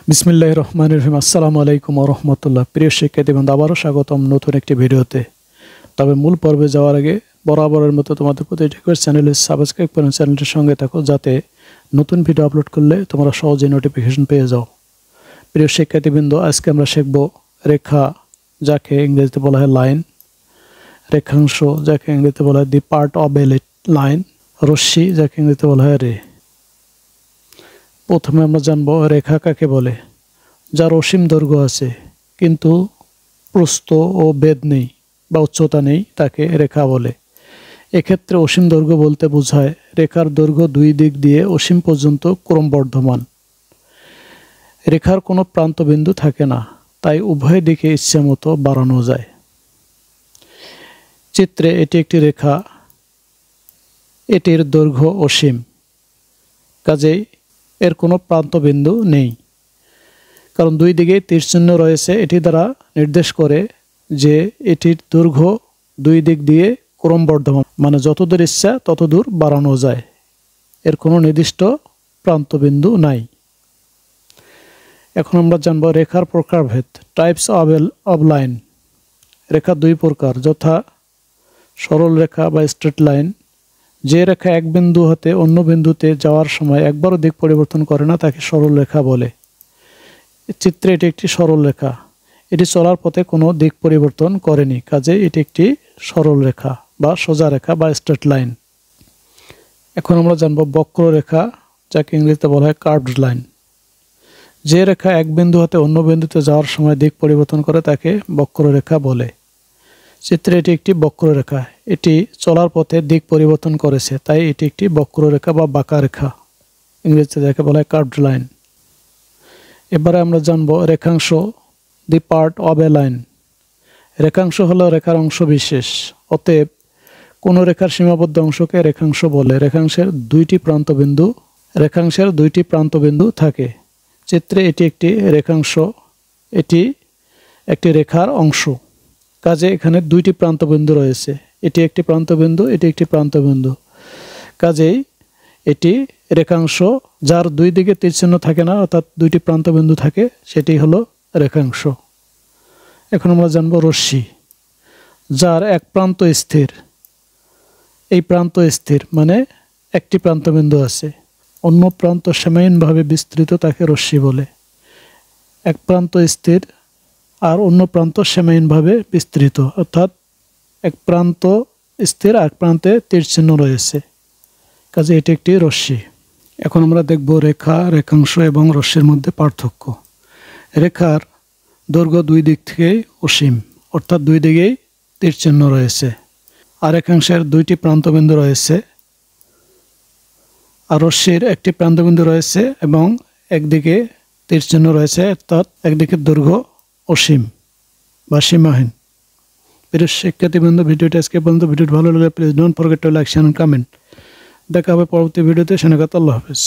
বিসমিল্লাহির রহমানির রহিম। আসসালামু আলাইকুম ওয়া রাহমাতুল্লাহ। প্রিয় শিক্ষার্থীবৃন্দ, আবারও স্বাগতম নতুন একটি ভিডিওতে। তবে মূল পর্বে যাওয়ার আগে বরাবরের মতো তোমাদের প্রতি রিকোয়েস্ট, চ্যানেলে সাবস্ক্রাইব করুন, চ্যানেলটির সঙ্গে থাকো যাতে নতুন ভিডিও আপলোড করলে তোমরা সহজে নোটিফিকেশন পেয়ে যাও। প্রিয় শিক্ষার্থীবৃন্দ, আজকে আমরা শিখব রেখা, যাকে ইংরেজিতে বলা হয় লাইন, রেখাংশ, যাকে ইংরেজিতে বলা হয় the part of a line, রশ্মি, যাকে ইংরেজিতে বলা হয় রে। প্রথমে আমরা জানব রেখা কাকে বলে। যার অসীম দৈর্ঘ্য আছে কিন্তু প্রস্থ ও বেধ নেই বা উচ্চতা নেই, তাকে রেখা বলে। এক্ষেত্রে অসীম দৈর্ঘ্য বলতে বোঝায় রেখার দৈর্ঘ্য দুই দিক দিয়ে অসীম পর্যন্ত ক্রমবর্ধমান। রেখার কোনো প্রান্তবিন্দু থাকে না, তাই উভয় দিকে ইচ্ছামতো বাড়ানো যায়। চিত্রে এটি একটি রেখা, এটির দৈর্ঘ্য অসীম, কাজেই এর কোনো প্রান্তবিন্দু নেই, কারণ দুই দিকে তীরচিহ্ন রয়েছে। এটি দ্বারা নির্দেশ করে যে এটির দৈর্ঘ্য দুই দিক দিয়ে ক্রমবর্ধমান, মানে যতদূর ইচ্ছা ততদূর বাড়ানো যায়। এর কোনো নির্দিষ্ট প্রান্তবিন্দু নাই। এখন আমরা জানব রেখার প্রকারভেদ, টাইপস অব লাইন। রেখা দুই প্রকার, যথা সরল রেখা বা স্ট্রেট লাইন। যে রেখা এক বিন্দু হতে অন্য বিন্দুতে যাওয়ার সময় একবারও দিক পরিবর্তন করে না, তাকে সরল রেখা বলে। চিত্রে এটি একটি সরল রেখা, এটি চলার পথে কোনো দিক পরিবর্তন করেনি, কাজেই এটি একটি সরল রেখা বা সোজা রেখা বা স্ট্রেট লাইন। এখন আমরা জানব বক্ররেখা, যাকে ইংরেজিতে বলা হয় কার্ভড লাইন। যে রেখা এক বিন্দু হতে অন্য বিন্দুতে যাওয়ার সময় দিক পরিবর্তন করে তাকে বক্ররেখা বলে। চিত্রে এটি একটি বক্ররেখা, এটি চলার পথে দিক পরিবর্তন করেছে, তাই এটি একটি বক্ররেখা বা বাঁকা রেখা, ইংরেজিতে যাকে বলা হয় কার্ভড লাইন। এবারে আমরা জানব রেখাংশ, the part of a line. রেখাংশ হলো রেখার অংশ বিশেষ, অতএব কোনো রেখার সীমাবদ্ধ অংশকে রেখাংশ বলে। রেখাংশের দুইটি প্রান্তবিন্দু থাকে। চিত্রে এটি একটি রেখাংশ, এটি একটি রেখার অংশ, কাজে এখানে দুইটি প্রান্তবিন্দু রয়েছে। এটি একটি প্রান্তবিন্দু, এটি একটি প্রান্তবিন্দু, কাজেই এটি রেখাংশ। যার দুই দিকে তীরচিহ্ন থাকে না, অর্থাৎ দুইটি প্রান্তবিন্দু থাকে, সেটি হলো রেখাংশ। এখন আমরা জানব রশ্মি, যার এক প্রান্ত স্থির। এই প্রান্ত স্থির মানে একটি প্রান্তবিন্দু আছে, অন্য প্রান্ত সমানভাবে বিস্তৃত, তাকে রশ্মি বলে। এক প্রান্ত স্থির আর অন্য প্রান্ত সমানভাবে বিস্তৃত, অর্থাৎ এক প্রান্ত স্থির আর এক প্রান্তে তীরচিহ্ন রয়েছে, কাজে এটি একটি রশ্মি। এখন আমরা দেখব রেখা, রেখাংশ এবং রশ্মির মধ্যে পার্থক্য। রেখার দৈর্ঘ্য দুই দিক থেকেই অসীম, অর্থাৎ দুই দিকেই তীরচিহ্ন রয়েছে। আর রেখাংশের দুইটি প্রান্তবিন্দু রয়েছে, আর রশ্মির একটি প্রান্তবিন্দু রয়েছে এবং একদিকে তীরচিহ্ন রয়েছে, অর্থাৎ একদিকে দৈর্ঘ্য অসীম বা সীমাহীন। প্রিয় শিক্ষার্থীবৃন্দ, ভিডিওটি আজকে পর্যন্ত। ভিডিওটি ভালো লাগলে please don't forget to like, share and comment. দেখা হবে পরবর্তী ভিডিওতে। সেনাগত আল্লাহ হাফেজ।